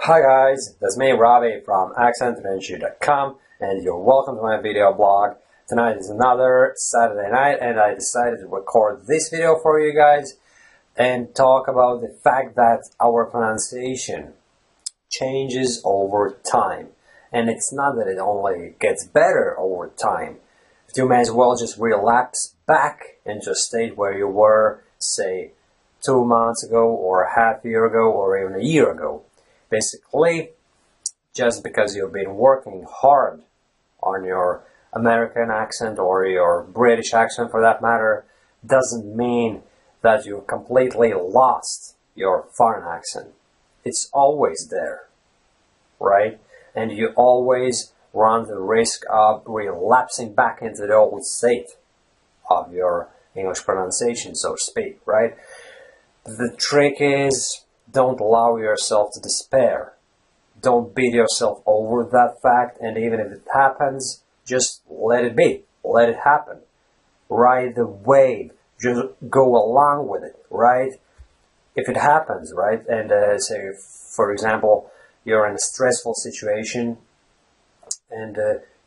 Hi guys, that's me, Ravi from AccentAdventure.com, and you're welcome to my video blog. Tonight is another Saturday night and I decided to record this video for you guys and talk about the fact that our pronunciation changes over time. And it's not that it only gets better over time. You may as well just relapse back into a state where you were, say, 2 months ago or a half year ago or even a year ago. Basically, just because you've been working hard on your American accent or your British accent for that matter, doesn't mean that you've completely lost your foreign accent. It's always there, right? And you always run the risk of relapsing back into the old state of your English pronunciation, so to speak, right? The trick is, don't allow yourself to despair. Don't beat yourself over that fact, and even if it happens, just let it be. Let it happen. Ride the wave. Just go along with it, right? If it happens, right, and say, for example, you're in a stressful situation, and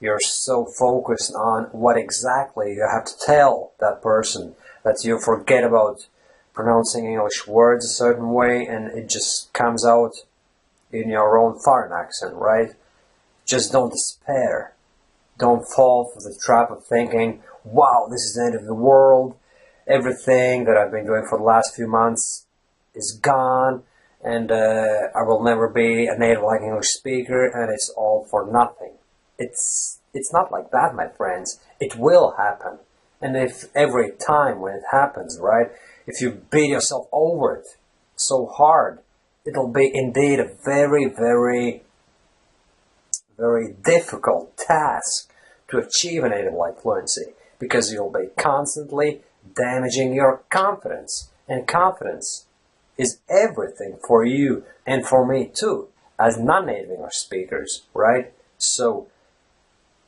you're so focused on what exactly you have to tell that person that you forget about pronouncing English words a certain way and it just comes out in your own foreign accent, right? Just don't despair. Don't fall for the trap of thinking, wow, this is the end of the world. Everything that I've been doing for the last few months is gone and I will never be a native like English speaker and it's all for nothing. It's not like that, my friends. It will happen. And if every time when it happens, right, if you beat yourself over it so hard, it'll be indeed a very, very, very difficult task to achieve a native-like fluency because you'll be constantly damaging your confidence. And confidence is everything for you and for me too, as non-native English speakers, right? So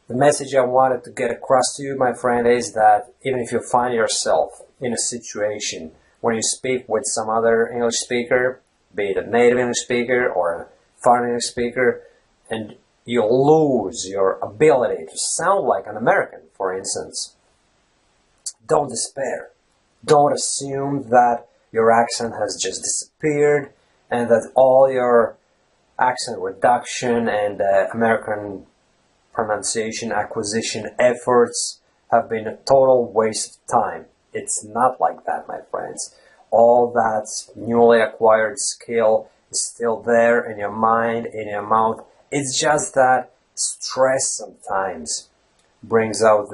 the message I wanted to get across to you, my friend, is that even if you find yourself in a situation when you speak with some other English speaker, be it a native English speaker or a foreign English speaker, and you lose your ability to sound like an American, for instance, don't despair. Don't assume that your accent has just disappeared and that all your accent reduction and American pronunciation acquisition efforts have been a total waste of time. It's not like that, my friends. All that newly acquired skill is still there in your mind, in your mouth. It's just that stress sometimes brings out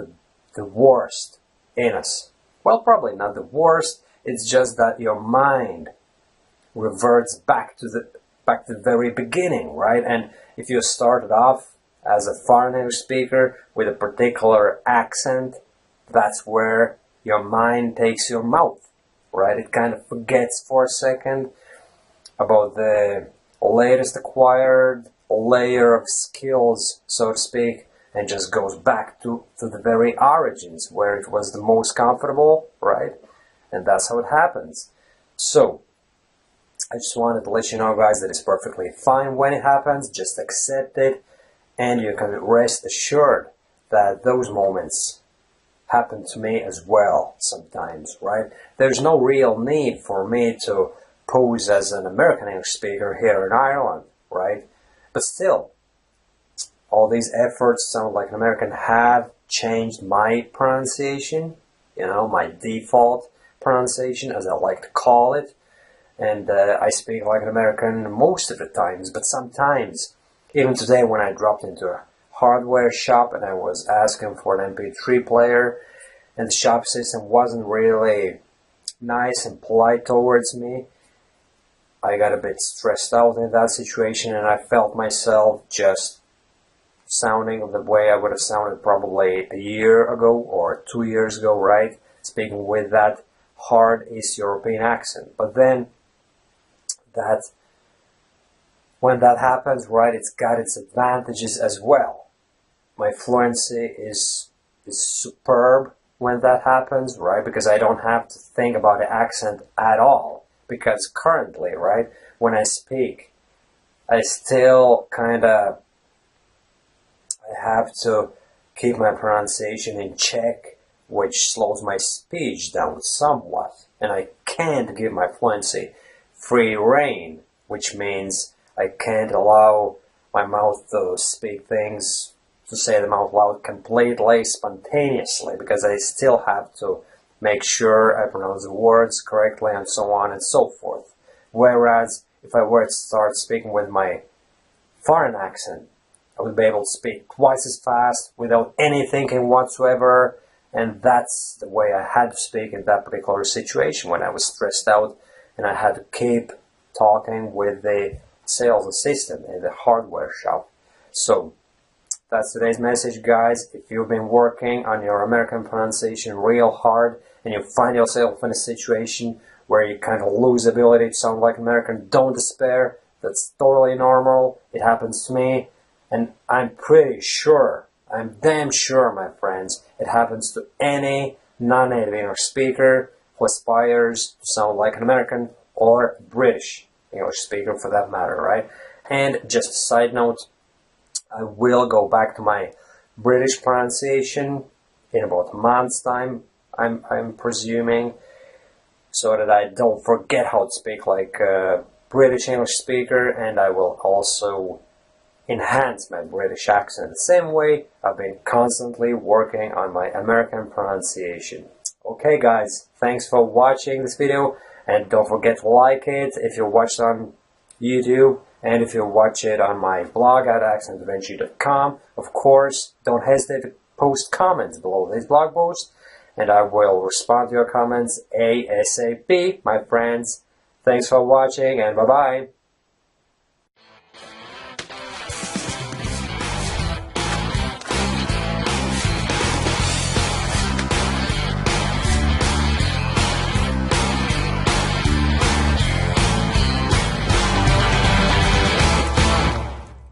the worst in us. Well, probably not the worst. It's just that your mind reverts back to the very beginning, right? And if you started off as a foreign English speaker with a particular accent, that's where your mind takes your mouth, right? It kind of forgets for a second about the latest acquired layer of skills, so to speak, and just goes back to the very origins where it was the most comfortable, right? And that's how it happens. So, I just wanted to let you know, guys, that it's perfectly fine when it happens. Just accept it, and you can rest assured that those moments happen to me as well sometimes, right? There's no real need for me to pose as an American English speaker here in Ireland, right? But still, all these efforts to sound like an American have changed my pronunciation, my default pronunciation, as I like to call it. And I speak like an American most of the times, but sometimes, even today when I dropped into a hardware shop and I was asking for an MP3 player and the shop system wasn't really nice and polite towards me, I got a bit stressed out in that situation and I felt myself just sounding the way I would have sounded probably a year ago or 2 years ago, right? Speaking with that hard East European accent. But then when that happens, right, it's got its advantages as well. My fluency is superb when that happens, right? Because I don't have to think about the accent at all. Because currently, right, when I speak, I still kinda have to keep my pronunciation in check, which slows my speech down somewhat, and I can't give my fluency free rein, which means I can't allow my mouth to speak things, to say them out loud completely, spontaneously, because I still have to make sure I pronounce the words correctly and so on and so forth. Whereas if I were to start speaking with my foreign accent, I would be able to speak twice as fast without any thinking whatsoever, and that's the way I had to speak in that particular situation when I was stressed out and I had to keep talking with the sales assistant in the hardware shop. So that's today's message, guys. If you've been working on your American pronunciation real hard and you find yourself in a situation where you kind of lose the ability to sound like American, don't despair. That's totally normal. It happens to me. And I'm pretty sure, I'm damn sure, my friends, it happens to any non-native English speaker who aspires to sound like an American or British English speaker for that matter, right? And just a side note, I will go back to my British pronunciation in about a month's time, I'm presuming, so that I don't forget how to speak like a British English speaker, and I will also enhance my British accent the same way I've been constantly working on my American pronunciation. Okay guys, thanks for watching this video, and don't forget to like it if you watched on YouTube, and if you watch it on my blog at accentadventure.com. Of course, don't hesitate to post comments below this blog post, and I will respond to your comments ASAP, my friends. Thanks for watching, and bye-bye.